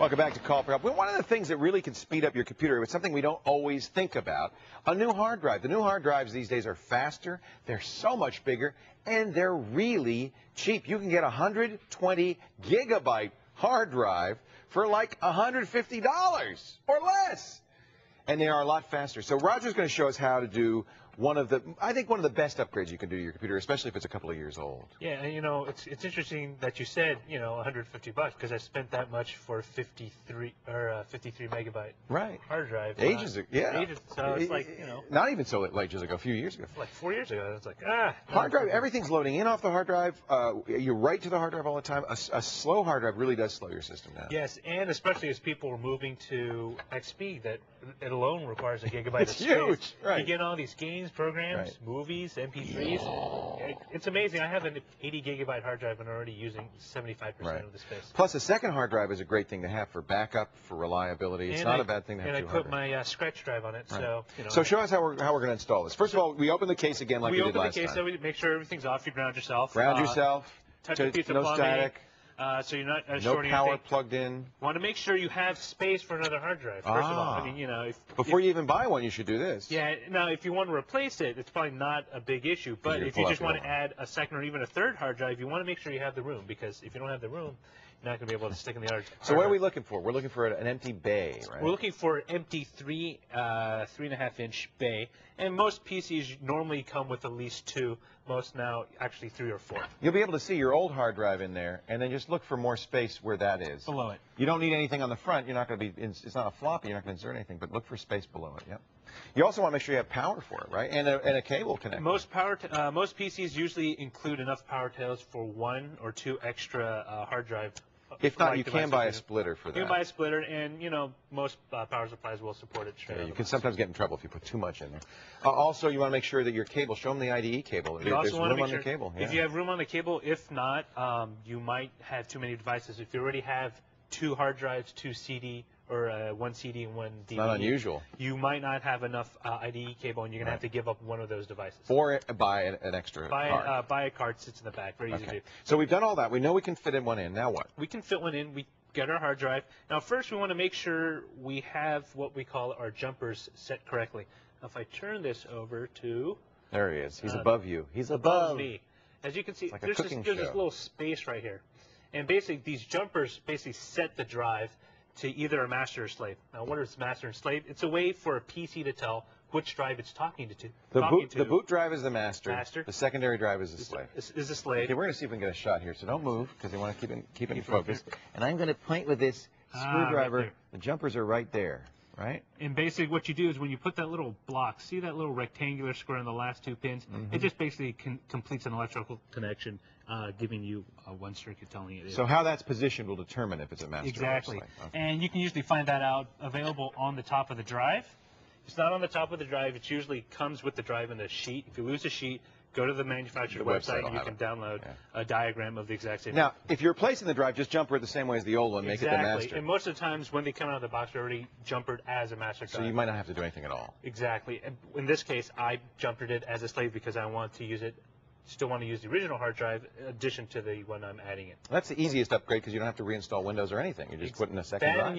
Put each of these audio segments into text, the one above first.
Welcome back to Call for Help. Well, one of the things that really can speed up your computer, it's something we don't always think about, a new hard drive. The new hard drives these days are faster, they're so much bigger, and they're really cheap. You can get a 120 gigabyte hard drive for like $150 or less. And they are a lot faster. So Roger's going to show us how to do one of the best upgrades you can do to your computer, especially if it's a couple of years old. Yeah, and you know, it's interesting that you said, you know, $150 because I spent that much for a 53 megabyte hard drive. Ages ago, yeah. So it's like, you know. Not even so ages ago, a few years ago. Like 4 years ago, it's like, Hard drive, everything's loading in off the hard drive. You write to the hard drive all the time. A slow hard drive really does slow your system down. Yes, and especially as people are moving to XP, that it alone requires a gigabyte it's of space. Huge, right. You get all these games, programs, movies, MP3s. It's amazing. I have an 80 gigabyte hard drive and I'm already using 75% of the space. Plus, a second hard drive is a great thing to have for backup, for reliability. It's not a bad thing to have. And I put my scratch drive on it, so you know. So show us how we're going to install this. First of all, we open the case again like we did last time. We open the case, so we make sure everything's off. You ground yourself. Ground yourself. Touch a piece of no plumbing. Static. So you're not no shorting power anything. plugged in. Want to make sure you have space for another hard drive. First of all, I mean, you know, before you even buy one, you should do this. Yeah. Now, if you want to replace it, it's probably not a big issue. But if you just want to add a second or even a third hard drive, you want to make sure you have the room, because if you don't have the room, you're not going to be able to stick in the hard drive. So what are we looking for? We're looking for an empty bay, right? We're looking for an empty 3.5-inch bay, and most PCs normally come with at least 2. Most now actually 3 or 4. You'll be able to see your old hard drive in there, and then just look for more space where that is. Below it. You don't need anything on the front. You're not going to be. It's not a floppy. You're not going to insert anything, but look for space below it. Yep. You also want to make sure you have power for it, right? And a cable connector. Most PCs usually include enough power tails for 1 or 2 extra hard drive. If not, you can buy a splitter for that. You can buy a splitter, and you know, most power supplies will support it straight. Yeah, you can sometimes get in trouble if you put too much in there. Also, you want to make sure that your cable, show them the IDE cable. There's room on the cable. If you have room on the cable, if not, you might have too many devices. If you already have 2 hard drives, 2 CD, or 1 CD and 1 DVD. It's not unusual. You might not have enough IDE cable, and you're going to have to give up one of those devices. Or buy an extra card. Buy a card, sits in the back. Very easy to do. So we've done all that. We know we can fit one in. Now what? We can fit one in. We get our hard drive. Now, first, we want to make sure we have what we call our jumpers set correctly. Now, if I turn this over to... There he is. He's above you. He's above me. As you can see, like there's this little space right here. And basically, these jumpers basically set the drive to either a master or slave. Now, what is master and slave? It's a way for a PC to tell which drive it's talking to. The boot drive is the master. The secondary drive is the slave. Is the slave. Okay, we're going to see if we can get a shot here. So don't move, because they want to keep it in focus. And I'm going to point with this screwdriver. Right, the jumpers are right there, right? And basically what you do is when you put that little block, see that little rectangular square on the last 2 pins? It just basically completes an electrical connection, giving you one circuit telling it. So how that's positioned will determine if it's a master or a slave. Exactly. And you can usually find that out available on the top of the drive. It's not on the top of the drive. It usually comes with the drive in the sheet. If you lose a sheet, go to the manufacturer's website and you can download a diagram of the exact same. Now, if you're replacing the drive, just jumper it the same way as the old one, make it the master. And most of the times when they come out of the box, they're already jumpered as a master drive. So you might not have to do anything at all. Exactly. In this case, I jumpered it as a slave because I want to use it. Still want to use the original hard drive in addition to the one I'm adding in. That's the easiest upgrade because you don't have to reinstall Windows or anything. You're just putting a second drive. And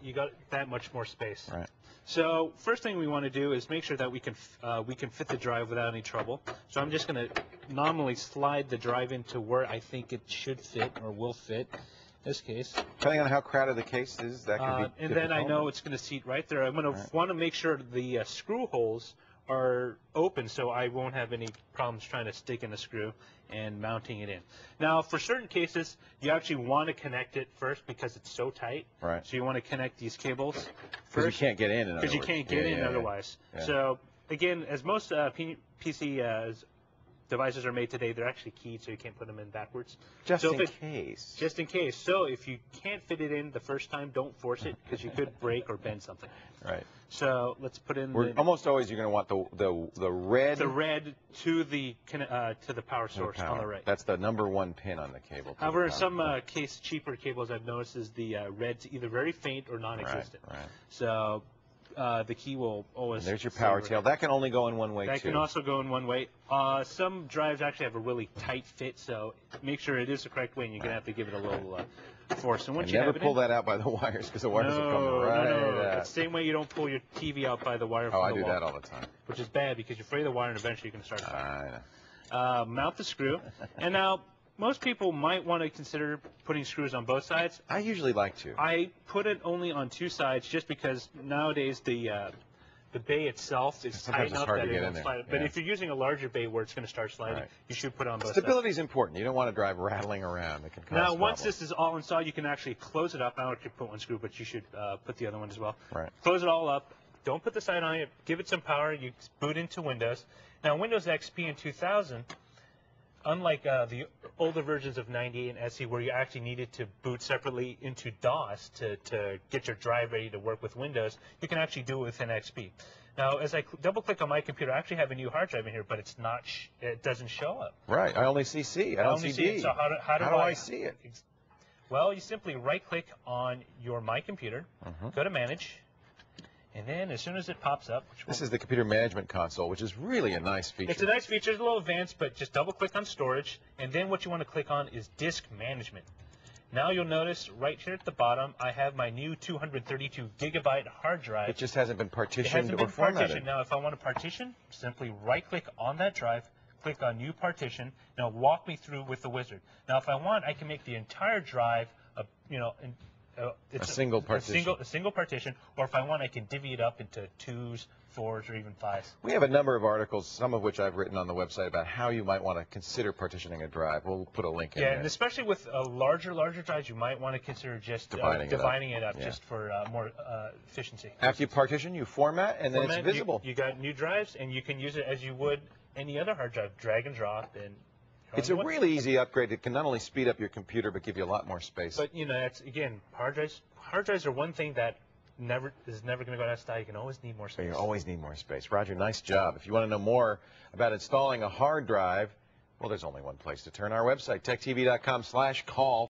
you got that much more space. Right. So first thing we want to do is make sure that we can fit the drive without any trouble. So I'm just going to nominally slide the drive into where I think it should fit or will fit. In this case. Depending on how crowded the case is, that could be and then I know it's going to seat right there. I'm going to want to make sure the screw holes are open so I won't have any problems trying to stick in a screw and mounting it in. Now, for certain cases, you actually want to connect it first because it's so tight. Right. So you want to connect these cables first. Because you can't get in. Because you can't get in otherwise. Yeah. So, again, as most PC devices are made today, they're actually keyed, so you can't put them in backwards. Just in case. Just in case. So if you can't fit it in the first time, don't force it because you could break or bend something. Right. So let's put in. Almost always you're going to want the red. The red to the power source on the right. That's the #1 pin on the cable. However, in some cheaper cables I've noticed is the red's either very faint or non-existent. Right. So the key will always. And there's your power tail. That can only go in one way, That too. can also go in one way. Some drives actually have a really tight fit, so make sure it is the correct way, and you're going to have to give it a little force. And once you never have pull it that out by the wires, because the wires will come no, right no. out. It's the same way you don't pull your TV out by the wire from I the do wall, that all the time. which is bad because you're afraid of the wire, and eventually you can start a fire. I know. Mount the screw. And now, most people might want to consider putting screws on both sides. I usually like to. I put it only on two sides just because nowadays the bay itself is tight enough that it won't slide. But if you're using a larger bay where it's going to start sliding, you should put it on both sides. Stability is important. You don't want to drive rattling around. It can cause now, once problems. this is all installed, you can actually close it up. I don't have to put one screw, but you should put the other one as well. Right. Close it all up. Don't put the side on it. Give it some power. You boot into Windows. Now, Windows XP in 2000, unlike the older versions of 98 and SE where you actually needed to boot separately into DOS to get your drive ready to work with Windows, you can actually do it within XP. Now, as I double-click on my computer, I actually have a new hard drive in here, but it's not. It doesn't show up. Right. I only see C. I don't see D. it. So how do I see it? Well, you simply right-click on your My Computer, go to Manage, and then as soon as it pops up... This is the computer management console, which is really a nice feature. It's a nice feature. It's a little advanced, but just double-click on Storage, and then what you want to click on is Disk Management. Now you'll notice right here at the bottom, I have my new 232 gigabyte hard drive. It just hasn't been partitioned It hasn't or been formatted. partitioned. Now, if I want to partition, simply right-click on that drive, click on New Partition. Now, walk me through with the wizard. Now, if I want, I can make the entire drive, a single partition. A single partition, or if I want, I can divvy it up into 2s, 4s, or even 5s. We have a number of articles, some of which I've written on the website about how you might want to consider partitioning a drive. We'll put a link in there. Yeah, and especially with larger drives, you might want to consider just dividing it up just for more efficiency. After you partition, you format, and then it's visible. You got new drives, and you can use it as you would any other hard drive, drag and drop, and it's a really easy upgrade. It can not only speed up your computer, but give you a lot more space. But, that's, again, hard drives are one thing that is never going to go out of style. You can always need more space. You always need more space. Roger, nice job. If you want to know more about installing a hard drive, well, there's only one place to turn. Our website, techtv.com/call.